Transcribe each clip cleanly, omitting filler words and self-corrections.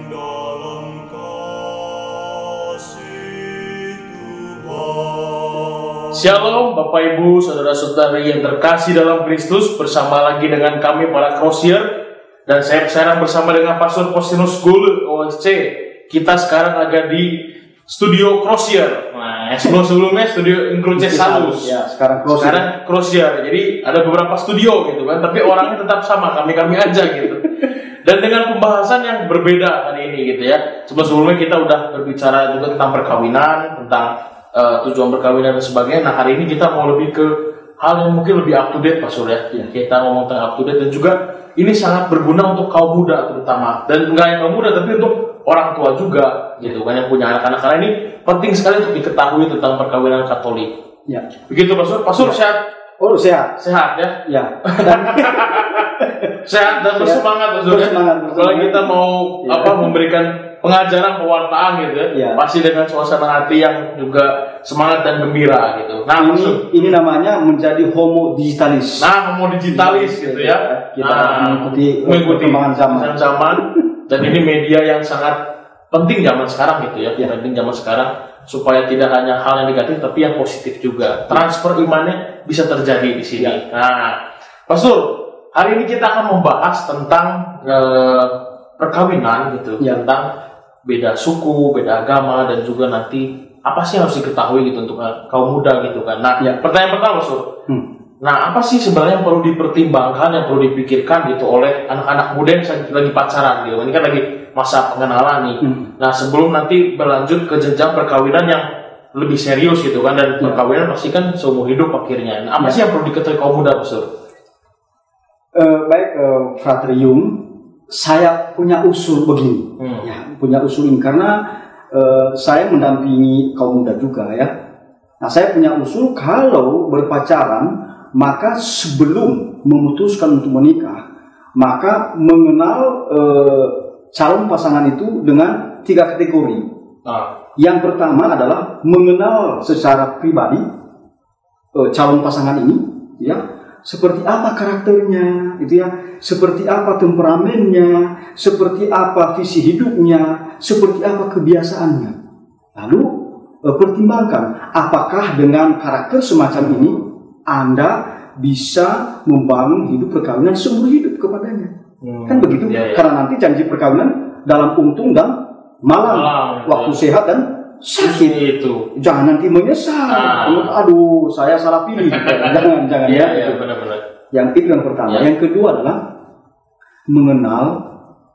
dalam kasih Tuhan. Shalom Bapak Ibu, Saudara-saudari yang terkasih dalam Kristus. Bersama lagi dengan kami para Crossier. Dan saya sekarang bersama dengan Pastor Postinus Gule OSC. Kita sekarang ada di Studio Crossier. Nah, sebelumnya Studio Inclusive Salus. Ya, sekarang Crossier. Jadi ada beberapa studio gitu kan, tapi orangnya tetap sama, kami aja gitu. Dan dengan pembahasan yang berbeda hari ini gitu ya. Sebelumnya kita udah berbicara juga tentang perkawinan, tentang tujuan perkawinan dan sebagainya. Nah, hari ini kita mau lebih ke hal yang mungkin lebih up to date, Pak Surya. Ya, kita ngomong tentang up to date dan juga ini sangat berguna untuk kaum muda terutama. Dan enggak yang kaum muda tapi untuk orang tua juga gitu kan yang punya anak-anak, karena ini penting sekali untuk diketahui tentang perkawinan Katolik. Ya. Begitu Pak Sur, Ya. sehat? Oh, sehat. Sehat ya? Ya. Sehat dan bersemangat Pak Sur. Kalau kita mau memberikan pengajaran pewartaan gitu ya, pasti dengan suasana hati yang juga semangat dan gembira gitu. Nah, ini namanya menjadi homo digitalis. Nah, homo digitalis gitu ya. Kita mengikuti perkembangan zaman. Dan ini media yang sangat penting zaman sekarang gitu ya. Penting zaman sekarang supaya tidak hanya hal yang negatif tapi yang positif juga. Transfer imannya bisa terjadi di sini. Nah, Pastor, hari ini kita akan membahas tentang perkawinan gitu, tentang beda suku, beda agama, dan juga nanti apa sih yang harus diketahui gitu untuk kaum muda gitu kan. Nah, pertanyaan pertama, Pastor. Nah, apa sih sebenarnya yang perlu dipertimbangkan, yang perlu dipikirkan gitu oleh anak-anak muda yang lagi pacaran gitu? Ini kan lagi masa pengenalan nih. Nah, sebelum nanti berlanjut ke jenjang perkawinan yang lebih serius gitu kan, dan perkawinan pasti kan seumur hidup akhirnya. Nah, apa sih yang perlu diketahui kaum muda, Pastor? Baik, Frater Yung, saya punya usul begini. Punya usul ini karena saya mendampingi kaum muda juga ya. Nah, saya punya usul kalau berpacaran, maka sebelum memutuskan untuk menikah, maka mengenal calon pasangan itu dengan 3 kategori. Yang pertama adalah mengenal secara pribadi calon pasangan ini, ya, seperti apa karakternya, gitu ya, seperti apa temperamennya, seperti apa visi hidupnya, seperti apa kebiasaannya. Lalu pertimbangkan apakah dengan karakter semacam ini Anda bisa membangun hidup perkawinan seumur hidup kepadanya. Kan begitu? Karena nanti janji perkawinan dalam untung dan malang, waktu sehat dan sakit. Itu. Jangan nanti menyesal. Aduh, saya salah pilih. Jangan ya. Benar-benar. Yang itu yang pertama. Yang kedua adalah mengenal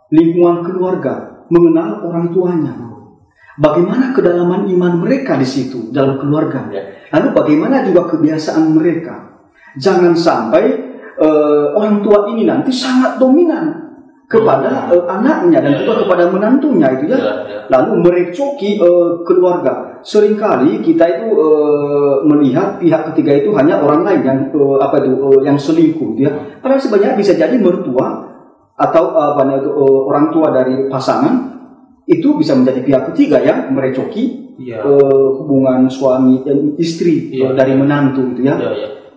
lingkungan keluarga, mengenal orang tuanya. Bagaimana kedalaman iman mereka di situ dalam keluarga. Lalu bagaimana juga kebiasaan mereka. Jangan sampai orang tua ini nanti sangat dominan kepada anaknya dan juga kepada menantunya itu ya. Lalu merecoki keluarga. Seringkali kita itu melihat pihak ketiga itu hanya orang lain yang yang selingkuh gitu ya. Padahal sebenarnya bisa jadi mertua atau orang tua dari pasangan itu bisa menjadi pihak ketiga yang merecoki hubungan suami dan istri dari menantu gitu ya.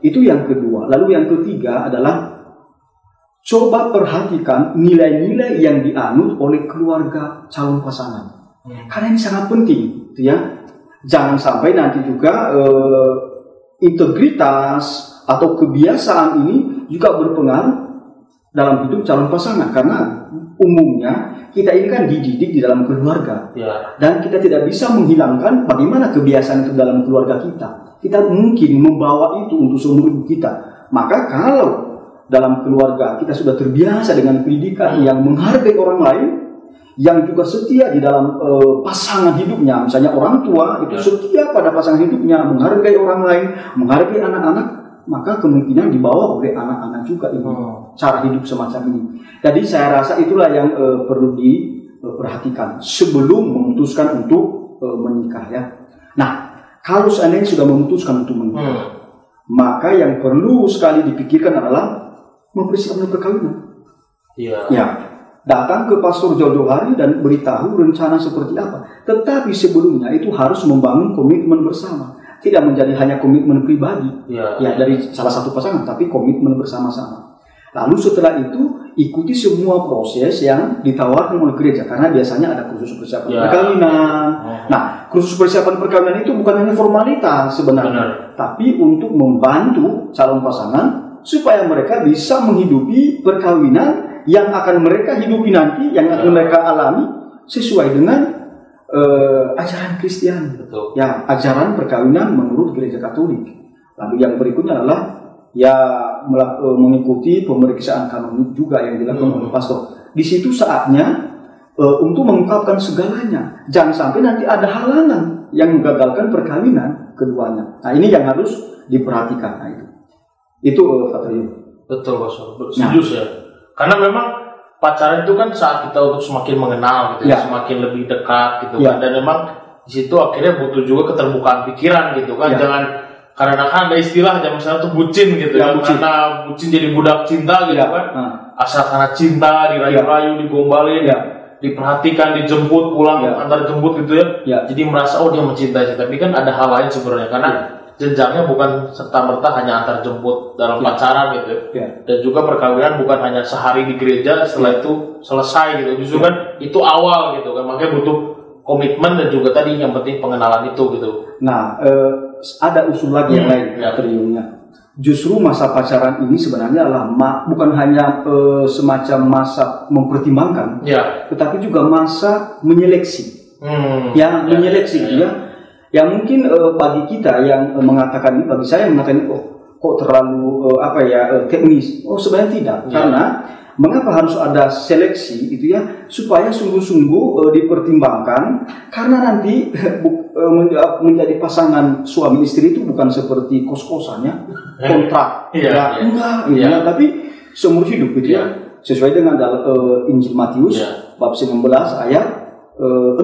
Itu yang kedua. Lalu yang ketiga adalah coba perhatikan nilai-nilai yang dianut oleh keluarga calon pasangan. Karena ini sangat penting gitu ya. Jangan sampai nanti juga integritas atau kebiasaan ini juga berpengaruh dalam hidup calon pasangan, karena umumnya kita ini kan dididik di dalam keluarga dan kita tidak bisa menghilangkan bagaimana kebiasaan itu dalam keluarga kita. Kita mungkin membawa itu untuk seumur hidup kita. Maka kalau dalam keluarga kita sudah terbiasa dengan pendidikan yang menghargai orang lain, yang juga setia di dalam pasangan hidupnya, misalnya orang tua itu setia pada pasangan hidupnya, menghargai orang lain, menghargai anak-anak, maka kemungkinan dibawa oleh anak-anak juga ini cara hidup semacam ini. Jadi saya rasa itulah yang perlu diperhatikan sebelum memutuskan untuk menikah ya. Nah, kalau seandainya sudah memutuskan untuk menikah, maka yang perlu sekali dipikirkan adalah mempersiapkan perkawinan. Ya, datang ke pastor jauh-jauh hari dan beritahu rencana seperti apa. Tetapi sebelumnya itu harus membangun komitmen bersama. Tidak menjadi hanya komitmen pribadi dari salah satu pasangan, tapi komitmen bersama-sama. Lalu setelah itu ikuti semua proses yang ditawarkan oleh gereja, karena biasanya ada kursus persiapan perkawinan. Nah, kursus persiapan perkawinan itu bukan hanya formalitas sebenarnya, tapi untuk membantu calon pasangan supaya mereka bisa menghidupi perkawinan yang akan mereka hidupi nanti, yang akan mereka alami sesuai dengan ajaran Kristen. Betul. Ya, ajaran perkawinan menurut gereja Katolik. Lalu yang berikutnya adalah mengikuti pemeriksaan kanonik juga yang dilakukan oleh pastor. Di situ saatnya untuk mengungkapkan segalanya. Jangan sampai nanti ada halangan yang menggagalkan perkawinan keduanya. Nah, ini yang harus diperhatikan. Nah, itu Fatrio. Betul, Pastor. Setuju ya. Karena memang pacaran itu kan saat kita untuk semakin mengenal gitu, semakin lebih dekat gitu kan. Dan memang di situ akhirnya butuh juga keterbukaan pikiran gitu kan. Jangan karena kan ada istilah zaman sekarang tuh bucin gitu ya, karena bucin jadi budak cinta gitu kan. Asal karena cinta dirayu-rayu, digombalin, diperhatikan, dijemput pulang, antar jemput gitu ya. Jadi merasa dia mencintai, tapi kan ada hal lain sebenarnya karena jenjangnya bukan serta-merta hanya antar jemput dalam pacaran gitu ya. Dan juga perkawinan bukan hanya sehari di gereja setelah itu selesai gitu. Justru kan itu awal gitu kan, makanya butuh komitmen dan juga tadi yang penting pengenalan itu gitu. Nah, ada usul lagi yang lain triumnya. Justru masa pacaran ini sebenarnya adalah bukan hanya semacam masa mempertimbangkan, tetapi juga masa menyeleksi. Menyeleksi ya. Yang mungkin bagi kita yang mengatakan ini, bagi saya yang mengatakan kok terlalu teknis. Sebenarnya tidak. Karena mengapa harus ada seleksi itu ya, supaya sungguh-sungguh dipertimbangkan, karena nanti menjadi pasangan suami istri itu bukan seperti kos-kosannya, kontrak, enggak, tapi seumur hidup gitu ya, sesuai dengan Injil Matius bab 19 ayat 6.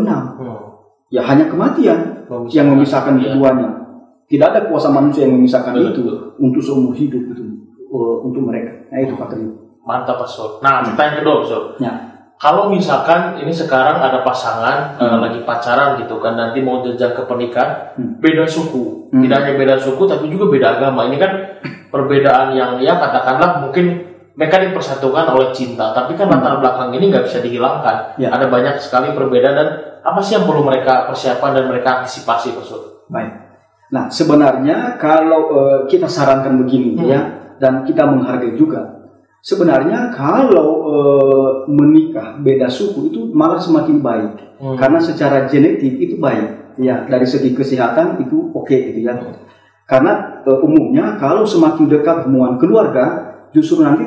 Ya hanya kematian yang memisahkan keduanya. Tidak ada kuasa manusia yang memisahkan itu untuk seumur hidup itu untuk mereka. Nah itu faktornya. Mantap, Pastor. Nah, pertanyaan kedua, Pastor. Kalau misalkan ini sekarang ada pasangan lagi pacaran gitu kan, nanti mau jenjang ke pernikahan, beda suku. Tidak hanya beda suku, tapi juga beda agama. Ini kan perbedaan yang katakanlah mungkin mereka dipersatukan oleh cinta, tapi kan latar belakang ini nggak bisa dihilangkan. Ada banyak sekali perbedaan dan apa sih yang perlu mereka persiapan dan mereka antisipasi, Pastor? Baik. Nah, sebenarnya kalau kita sarankan begini dan kita menghargai juga. Sebenarnya kalau menikah beda suku itu malah semakin baik, karena secara genetik itu baik, dari segi kesehatan itu oke gitu ya. Karena umumnya kalau semakin dekat hubungan keluarga, justru nanti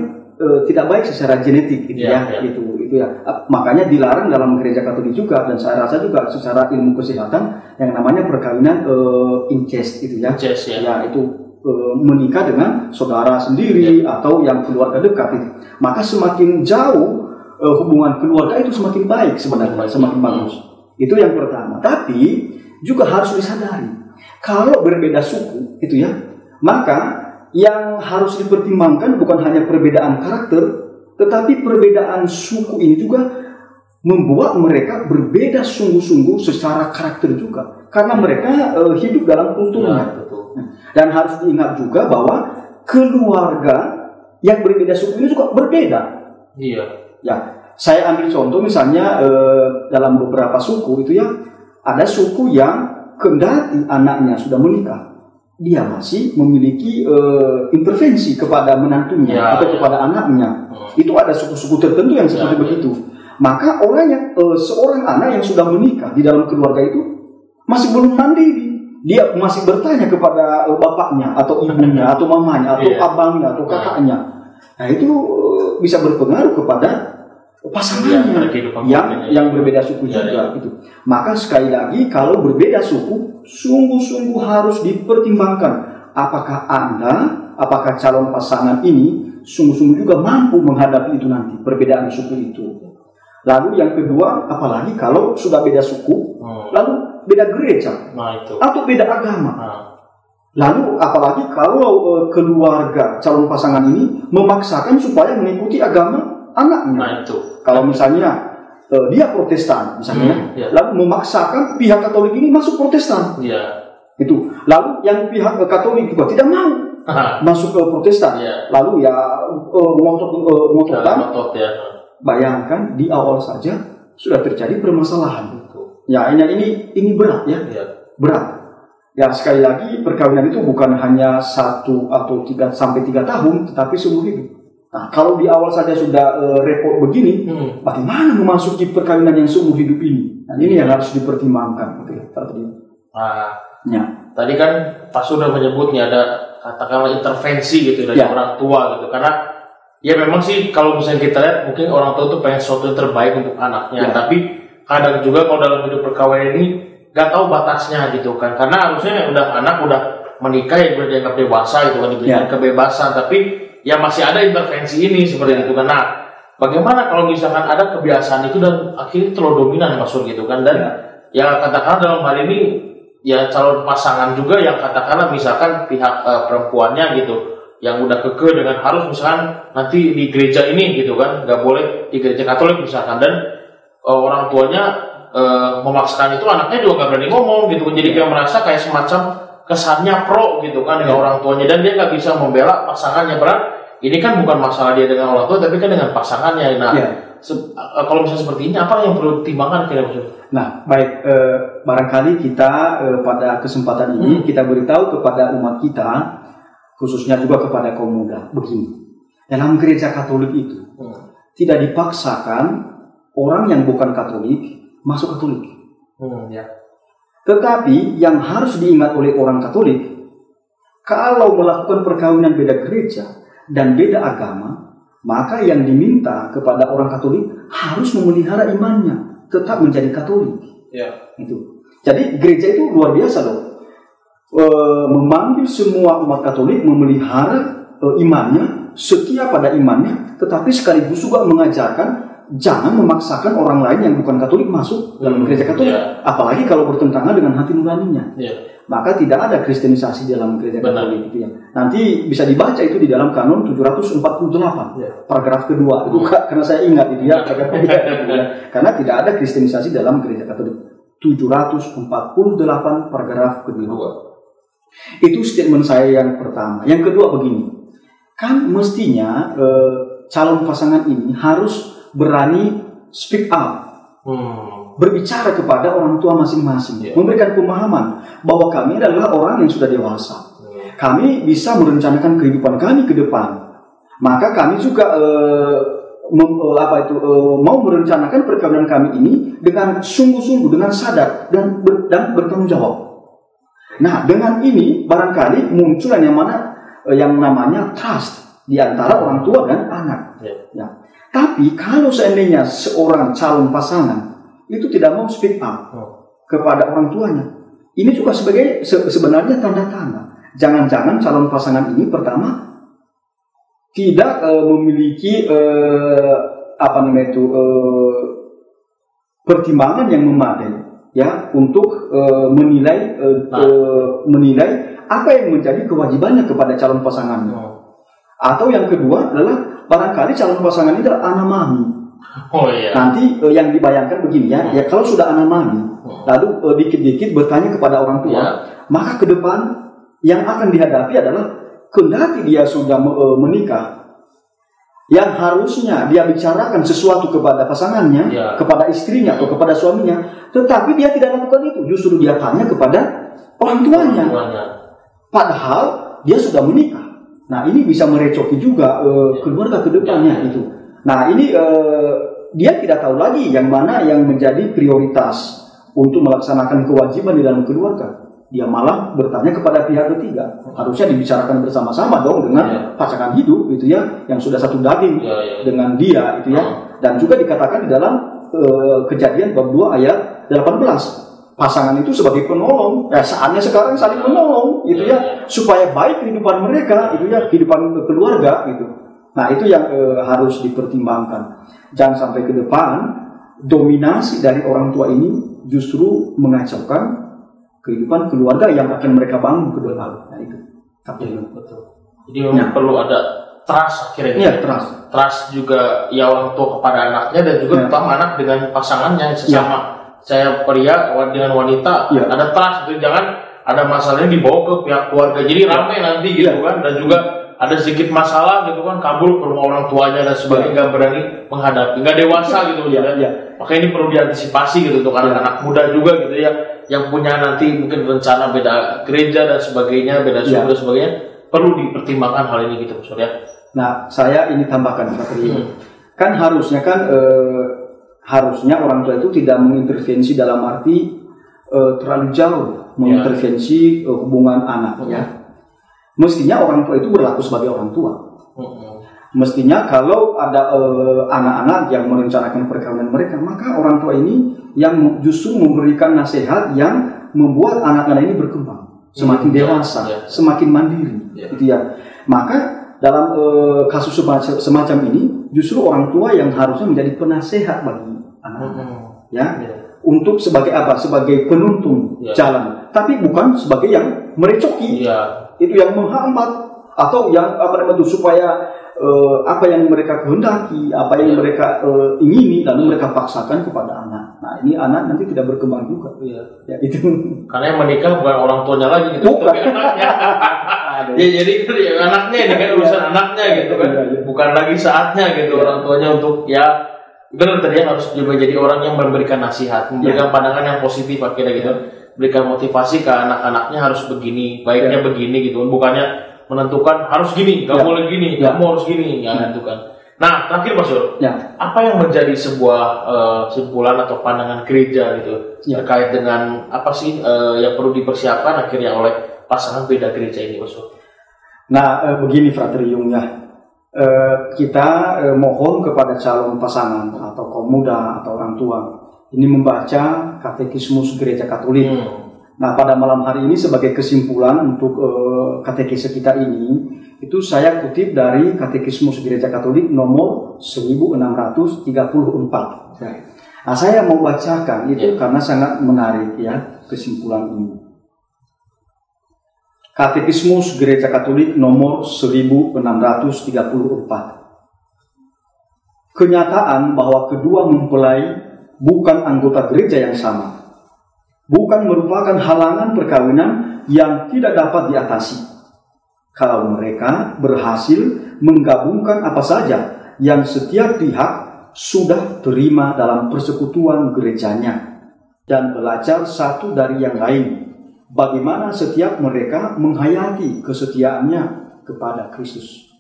tidak baik secara genetik gitu itu ya. Makanya dilarang dalam gereja Katolik juga, dan saya rasa juga secara ilmu kesehatan yang namanya perkawinan incest itu ya. Itu menikah dengan saudara sendiri atau yang keluarga dekat itu. Maka semakin jauh hubungan keluarga itu semakin baik sebenarnya, semakin bagus. Itu yang pertama. Tapi juga harus disadari kalau berbeda suku itu ya, maka yang harus dipertimbangkan bukan hanya perbedaan karakter, tetapi perbedaan suku ini juga membuat mereka berbeda sungguh-sungguh secara karakter juga, karena mereka hidup dalam kulturnya. Dan harus diingat juga bahwa keluarga yang berbeda suku ini juga berbeda. Saya ambil contoh misalnya dalam beberapa suku itu ya, ada suku yang kendati anaknya sudah menikah, dia masih memiliki intervensi kepada menantunya atau kepada anaknya. Itu ada suku-suku tertentu yang seperti begitu. Maka seorang anak yang sudah menikah di dalam keluarga itu masih belum mandiri. Dia masih bertanya kepada bapaknya atau ibunya atau mamanya atau abangnya atau kakaknya. Nah itu bisa berpengaruh kepada pasangannya yang berbeda suku juga. Itu. Maka sekali lagi kalau berbeda suku, sungguh-sungguh harus dipertimbangkan apakah calon pasangan ini sungguh-sungguh juga mampu menghadapi itu nanti, perbedaan suku itu. Lalu yang kedua, apalagi kalau sudah beda suku, lalu beda gereja, atau beda agama. Lalu apalagi kalau keluarga calon pasangan ini memaksakan supaya mengikuti agama anaknya. Kalau misalnya dia Protestan, misalnya, lalu memaksakan pihak Katolik ini masuk Protestan. Itu. Lalu yang pihak Katolik juga tidak mau. masuk ke Protestan, lalu ya ngotot. Ya. Bayangkan di awal saja sudah terjadi permasalahan. Ya ini berat ya, berat. Ya sekali lagi perkawinan itu bukan hanya 1 atau 3 sampai 3 tahun, tetapi seumur hidup. Nah kalau di awal saja sudah repot begini, bagaimana memasuki perkawinan yang seumur hidup ini? Nah ini yang harus dipertimbangkan. Tadi kan Pak sudah menyebutnya ada katakanlah intervensi gitu dari orang tua gitu, karena ya memang sih kalau misalnya kita lihat mungkin orang tua itu pengen sesuatu yang terbaik untuk anaknya, tapi kadang juga kalau dalam hidup perkawinan ini nggak tahu batasnya gitu kan, karena harusnya anak udah menikah ya udah dianggap dewasa gitu kan, diberikan kebebasan, tapi ya masih ada intervensi ini seperti itu kan. Nah bagaimana kalau misalkan ada kebiasaan itu dan akhirnya terlalu dominan maksud gitu kan, dan ya katakanlah dalam hal ini ya calon pasangan juga yang katakanlah misalkan pihak perempuannya gitu yang udah kekeh dengan harus misalkan nanti di gereja ini gitu kan, nggak boleh di gereja Katolik misalkan, dan orang tuanya memaksakan itu, anaknya juga nggak berani ngomong gitu kan, jadi dia merasa kayak semacam kesannya pro gitu kan dengan orang tuanya, dan dia nggak bisa membela pasangannya. Padahal ini kan bukan masalah dia dengan orang tua, tapi kan dengan pasangannya. Nah kalau misalnya seperti ini apa yang perlu dipertimbangkan kira-kira? Nah, baik, barangkali kita pada kesempatan ini kita beritahu kepada umat kita, khususnya juga kepada kaum muda, begini. Dalam gereja Katolik itu tidak dipaksakan orang yang bukan Katolik masuk Katolik. Tetapi yang harus diingat oleh orang Katolik, kalau melakukan perkawinan beda gereja dan beda agama, maka yang diminta kepada orang Katolik harus memelihara imannya, tetap menjadi Katolik. Itu. Jadi gereja itu luar biasa loh. Memanggil semua umat Katolik memelihara imannya, setia pada imannya, tetapi sekaligus juga mengajarkan jangan memaksakan orang lain yang bukan Katolik masuk dalam gereja Katolik, apalagi kalau bertentangan dengan hati nuraninya. Maka tidak ada kristenisasi dalam gereja Katolik itu ya. Nanti bisa dibaca itu di dalam Kanon 748, paragraf kedua. Itu karena saya ingat itu ya, karena tidak ada kristenisasi dalam gereja Katolik. 748 paragraf kedua. Itu statement saya yang pertama. Yang kedua begini, kan mestinya calon pasangan ini harus berani speak up, berbicara kepada orang tua masing-masing, memberikan pemahaman bahwa kami adalah orang yang sudah dewasa, kami bisa merencanakan kehidupan kami ke depan, maka kami juga mau merencanakan perkawinan kami ini dengan sungguh-sungguh, dengan sadar dan bertanggung jawab. Nah dengan ini barangkali muncul yang namanya trust di antara orang tua dan anak. Tapi kalau seandainya seorang calon pasangan itu tidak mau speak up kepada orang tuanya, ini juga sebenarnya tanda-tanda. Jangan-jangan calon pasangan ini pertama tidak memiliki pertimbangan yang memadai ya untuk menilai apa yang menjadi kewajibannya kepada calon pasangannya. Atau yang kedua adalah barangkali calon pasangan itu adalah anak mami. Nanti yang dibayangkan begini ya, kalau sudah anak mami, lalu dikit-dikit bertanya kepada orang tua, maka ke depan yang akan dihadapi adalah kendati dia sudah menikah, yang harusnya dia bicarakan sesuatu kepada pasangannya, kepada istrinya atau kepada suaminya, tetapi dia tidak lakukan itu, justru dia tanya kepada orang tuanya. Padahal dia sudah menikah. Nah ini bisa merecoki juga keluarga ke depannya itu. Nah ini dia tidak tahu lagi yang mana yang menjadi prioritas untuk melaksanakan kewajiban di dalam keluarga. Dia malah bertanya kepada pihak ketiga. Harusnya dibicarakan bersama-sama dong dengan pasangan hidup gitu ya, yang sudah satu daging dengan dia itu ya. Dan juga dikatakan di dalam Kejadian bab 2 ayat 18. Pasangan itu sebagai penolong, saatnya sekarang saling menolong, gitu ya, supaya baik kehidupan mereka, itu ya, kehidupan keluarga, gitu. Nah itu yang harus dipertimbangkan. Jangan sampai ke depan dominasi dari orang tua ini justru mengacaukan kehidupan keluarga yang akan mereka bangun ke depan. Nah itu. Betul. Jadi memang perlu ada trust akhirnya. Trust juga ya orang tua kepada anaknya dan juga terutama anak dengan pasangannya sesama. Saya pria dengan wanita ada trust itu, jangan ada masalahnya dibawa ke pihak keluarga, jadi ramai nanti gitu kan, dan juga ada sedikit masalah gitu kan, kabur ke rumah orang tuanya dan sebagainya, nggak berani menghadapi, nggak dewasa gitu ya. Makanya ini perlu diantisipasi gitu untuk anak-anak muda juga gitu ya, yang punya nanti mungkin rencana beda gereja dan sebagainya, beda suku dan sebagainya, perlu dipertimbangkan hal ini gitu, Pastor ya. Nah, saya ini tambahkan Pak Tri. Kan harusnya orang tua itu tidak mengintervensi dalam arti terlalu jauh mengintervensi hubungan anak ya. Mestinya orang tua itu berlaku sebagai orang tua. Mestinya kalau ada anak-anak yang merencanakan perkawinan mereka, maka orang tua ini yang justru memberikan nasihat yang membuat anak-anak ini berkembang, semakin dewasa, semakin mandiri, gitu ya. Maka dalam kasus semacam ini, justru orang tua yang harusnya menjadi penasehat bagi anak-anak, ya, untuk sebagai apa? Sebagai penuntun jalan, tapi bukan sebagai yang merecoki. Itu yang menghambat atau yang supaya apa yang mereka kehendaki, apa yang mereka ingini lalu mereka paksakan kepada anak. Nah, ini anak nanti tidak berkembang juga. Ya, itu. Karena yang menikah bukan orang tuanya lagi gitu, tapi anaknya. Ya, jadi anaknya ini kan urusan anaknya gitu kan. Bukan lagi saatnya gitu orang tuanya untuk benar tadi harus juga jadi orang yang memberikan nasihat, memberikan pandangan yang positif akhirnya gitu. Berikan motivasi ke anak-anaknya harus begini, baiknya begini gitu, bukannya menentukan harus gini, nggak boleh gini, kamu harus gini, menentukan. Nah, terakhir Mas Sur, apa yang menjadi sebuah simpulan atau pandangan gereja gitu terkait dengan apa sih yang perlu dipersiapkan akhirnya oleh pasangan beda gereja ini, Mas Sur? Nah, begini Fratrium ya, kita mohon kepada calon pasangan atau kaum muda atau orang tua ini membaca Katekismus Gereja Katolik. Nah, pada malam hari ini sebagai kesimpulan untuk katekese kita ini, itu saya kutip dari Katekismus Gereja Katolik nomor 1634. Nah, saya mau bacakan itu karena sangat menarik ya kesimpulan ini. Katekismus Gereja Katolik nomor 1634. Kenyataan bahwa kedua mempelai bukan anggota gereja yang sama, bukan merupakan halangan perkawinan yang tidak dapat diatasi. Kalau mereka berhasil menggabungkan apa saja yang setiap pihak sudah terima dalam persekutuan gerejanya dan belajar satu dari yang lain, bagaimana setiap mereka menghayati kesetiaannya kepada Kristus.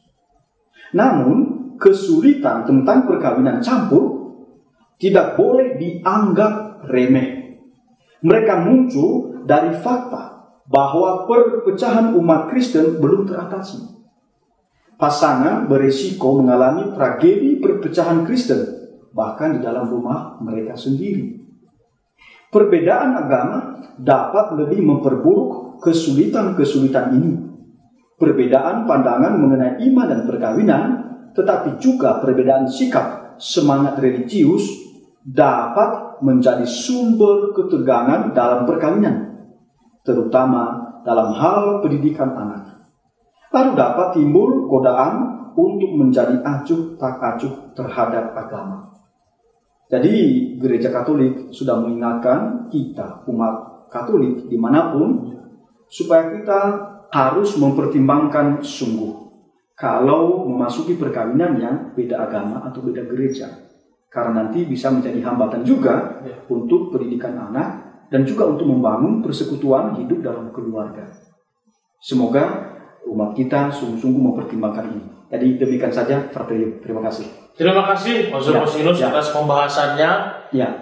Namun, kesulitan tentang perkawinan campur tidak boleh dianggap remeh. Mereka muncul dari fakta bahwa perpecahan umat Kristen belum teratasi. Pasangan berisiko mengalami tragedi perpecahan Kristen, bahkan di dalam rumah mereka sendiri. Perbedaan agama dapat lebih memperburuk kesulitan-kesulitan ini. Perbedaan pandangan mengenai iman dan perkawinan, tetapi juga perbedaan sikap, semangat religius, dapat menjadi sumber ketegangan dalam perkawinan, terutama dalam hal pendidikan anak. Lalu dapat timbul godaan untuk menjadi acuh tak acuh terhadap agama. Jadi Gereja Katolik sudah mengingatkan kita, umat Katolik dimanapun, supaya kita harus mempertimbangkan sungguh kalau memasuki perkawinan yang beda agama atau beda gereja. Karena nanti bisa menjadi hambatan juga untuk pendidikan anak dan juga untuk membangun persekutuan hidup dalam keluarga. Semoga umat kita sungguh-sungguh mempertimbangkan ini. Jadi demikian saja, Frater. Terima kasih. Terima kasih, Mas Rosinus atas pembahasannya.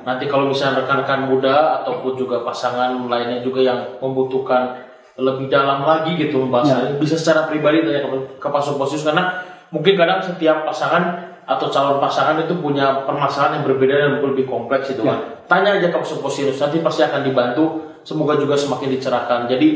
Nanti kalau misalnya rekan-rekan muda ataupun juga pasangan lainnya juga yang membutuhkan lebih dalam lagi gitu pembahasannya, bisa secara pribadi tanya ke Pastor Posius, karena mungkin kadang setiap pasangan atau calon pasangan itu punya permasalahan yang berbeda dan lebih kompleks itu kan. Tanya aja ke Pastor Posius, nanti pasti akan dibantu. Semoga juga semakin dicerahkan. Jadi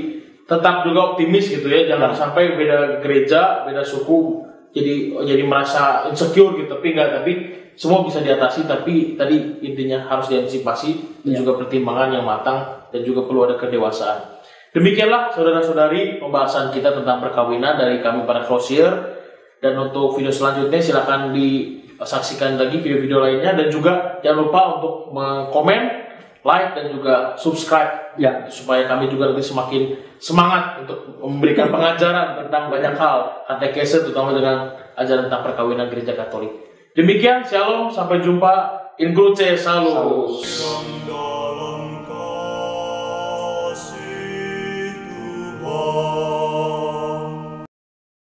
tetap juga optimis gitu ya, jangan sampai beda gereja, beda suku jadi merasa insecure gitu, tapi semua bisa diatasi, tapi tadi intinya harus diantisipasi dan juga pertimbangan yang matang dan juga perlu ada kedewasaan. Demikianlah saudara-saudari pembahasan kita tentang perkawinan dari kami para Closier. Dan untuk video selanjutnya silakan disaksikan lagi video-video lainnya, dan juga jangan lupa untuk komen, like dan juga subscribe Ya. supaya kami juga lebih semakin semangat untuk memberikan pengajaran tentang banyak hal katekese, terutama dengan ajaran tentang perkawinan gereja Katolik. Demikian, shalom, sampai jumpa. In Cruce, saludos.